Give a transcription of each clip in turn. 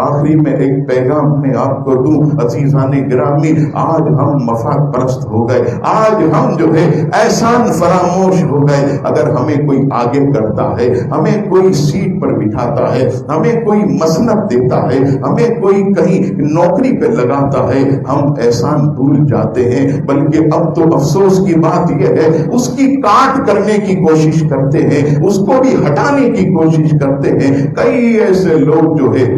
آخری میں ایک پیغام میں آپ کو دوں عزیزان گرامی، آج ہم مفاد پرست ہو گئے، آج ہم جو ہے احسان فراموش ہو گئے۔ اگر ہمیں کوئی آگے کرتا ہے، ہمیں کوئی سیٹ پر بٹھاتا ہے، ہمیں کوئی مسند دیتا ہے، ہمیں کوئی کہیں نوکری پہ لگاتا ہے، ہم احسان بھول جاتے ہیں۔ بلکہ اب تو افسوس کی بات یہ ہے اس کی کاٹ کرنے کی کوشش کرتے ہیں، اس کو بھی ہٹانے کی کوشش کرتے ہیں۔ کئی ایسے لوگ جو ہے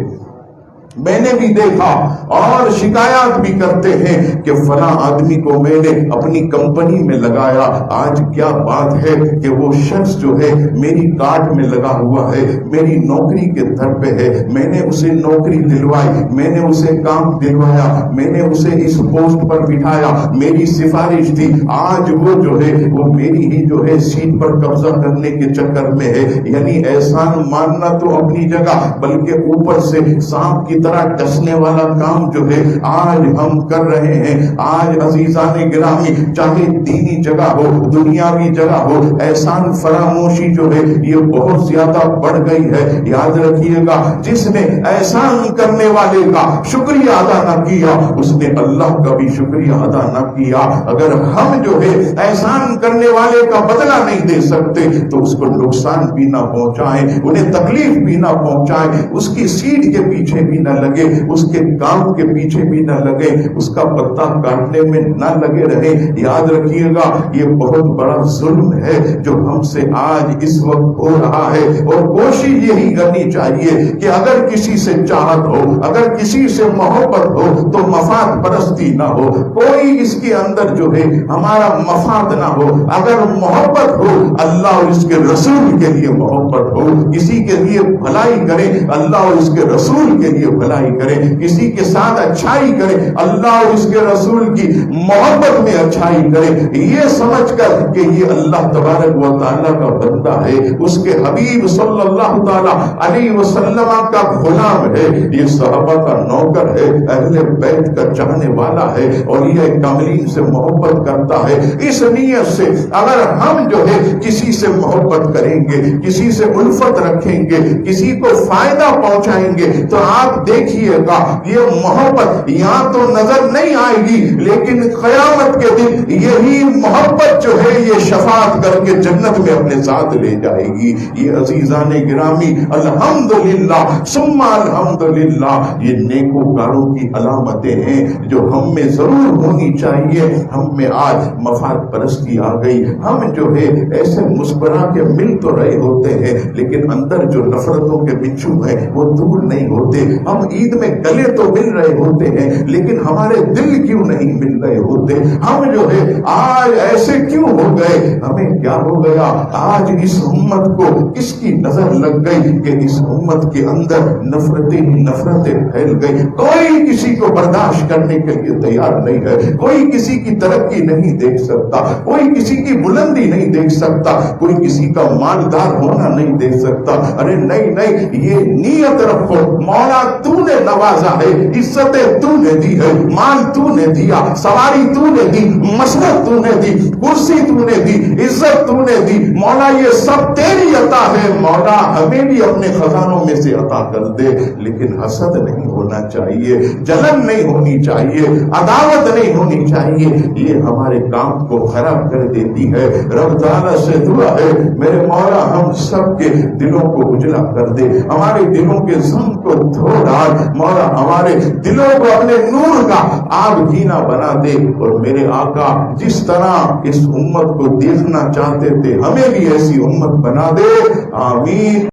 میں نے بھی دیکھا اور شکایات بھی کرتے ہیں کہ فلاں آدمی کو میں نے اپنی کمپنی میں لگایا، آج کیا بات ہے کہ وہ شخص جو ہے میری کارڈ میں لگا ہوا ہے، میری نوکری کے در پہ ہے، میں نے اسے نوکری دلوائی، میں نے اسے کام دلوایا، میں نے اسے اس پوسٹ پر بٹھایا، میری سفارش تھی، آج وہ جو ہے وہ میری ہی جو ہے سیٹ پر قبضہ کرنے کے چکر میں ہے۔ یعنی احسان ماننا تو اپنی جگہ، بلکہ اوپر سے سانپ کی طرح ڈسنے والا کام جو ہے آج ہم کر رہے ہیں۔ آج عزیزان گرامی، چاہے دینی جگہ ہو، دنیاوی جگہ ہو، احسان فراموشی جو ہے یہ بہت زیادہ بڑھ گئی ہے۔ یاد رکھیے گا، جس نے احسان کرنے والے کا شکریہ ادا نہ کیا، اس نے اللہ کا بھی شکریہ ادا نہ کیا۔ اگر ہم جو ہے احسان کرنے والے کا بدلہ نہیں دے سکتے تو اس کو نقصان بھی نہ پہنچائیں، انہیں تکلیف بھی نہ پہنچائیں، اس کی سیٹ کے پیچھے بھی نہ لگے، اس کے کام کے پیچھے بھی نہ لگے، اس کا پتا کاٹنے میں نہ لگے رہے۔ یاد رکھیے گا، یہ بہت بڑا ظلم ہے جو ہم سے آج اس وقت ہو رہا ہے۔ اور کوشش یہی کرنی چاہیے کہ اگر کسی سے چاہت ہو، اگر کسی سے محبت ہو تو مفاد پرستی نہ ہو، کوئی اس کے اندر جو ہے ہمارا مفاد نہ ہو۔ اگر محبت ہو، اللہ اور اس کے رسول کے لیے محبت ہو، کسی کے لیے بھلائی کرے، اللہ اور اس کے رسول کے لیے بھلائی کرے، کسی کے ساتھ اچھائی کرے، اللہ اور اس کے رسول کی محبت میں اچھائی کرے، یہ سمجھ کر کہ یہ اللہ تبارک و تعالیٰ کا بندہ ہے، اس کے حبیب صلی اللہ تعالیٰ علیہ وسلم کا غلام ہے، یہ صحابہ کا نوکر ہے، اہل بیت کا چاہنے والا ہے، اور یہ کاملین سے محبت کرتا ہے۔ اس نیت سے اگر ہم جو ہے کسی سے محبت کریں گے، کسی سے الفت رکھیں گے، کسی کو فائدہ پہنچائیں گے، تو آپ دیکھیے گا یہ محبت یہاں تو نظر نہیں آئے گی، لیکن قیامت کے دن یہی محبت جو ہے یہ شفاعت کر کے جنت میں اپنے ساتھ لے جائے گی۔ یہ عزیزان گرامی، الحمدللہ ثم الحمدللہ، یہ نیکوکاروں کی علامتیں ہیں جو ہم میں ضرور ہونی چاہیے۔ ہم میں آج مفاد پرستی آ گئی، ہم جو ہے ایسے مسکرا کے مل تو رہے ہوتے ہیں لیکن اندر جو نفرتوں کے بچھو ہیں وہ دور نہیں ہوتے۔ ہم عید میں گلے تو مل رہے ہوتے ہیں لیکن ہمارے دل کیوں نہیں مل رہے ہوتے؟ ہم جو ہے آج ایسے کیوں ہو گئے؟ ہمیں کیا ہو گیا؟ آج اس امت کو کس کی نظر لگ گئی کہ اس امت کے اندر نفرتیں ہی نفرتیں پھیل گئی؟ کوئی کسی کو برداشت کرنے کے لیے تیار نہیں ہے، کوئی کسی کی ترقی نہیں دیکھ سکتا، کوئی کسی کی بلندی نہیں دیکھ سکتا، کوئی کسی کا مالدار ہونا نہیں دیکھ سکتا۔ ارے نہیں نہیں، یہ نیت رکھو، مولا تو نے نوازا ہے، عزتیں تو نے دی ہے، مال تو نے دیا، سواری تو نے دی، مسند تو نے دی، کرسی تو نے دی، عزت تو نے دی، مولا یہ سب تیری عطا ہے، مولا ہمیں بھی اپنے خزانوں میں سے عطا کر دے۔ لیکن حسد نہیں ہونا چاہیے، جلن نہیں ہونی چاہیے، عداوت نہیں ہونی چاہیے، یہ ہمارے کام کو خراب کر دیتی ہے۔ رب تعالیٰ سے دعا ہے میرے مولا ہم سب کے دلوں کو اجلا کر دے، ہمارے دلوں کے ظلم کو دھو ڈال، مولا ہمارے دلوں کو اپنے نور کا آگ گینا بنا دے، اور میرے آقا جس طرح اس امت کو دیکھنا چاہتے تھے ہمیں بھی ایسی امت بنا دے، آمین۔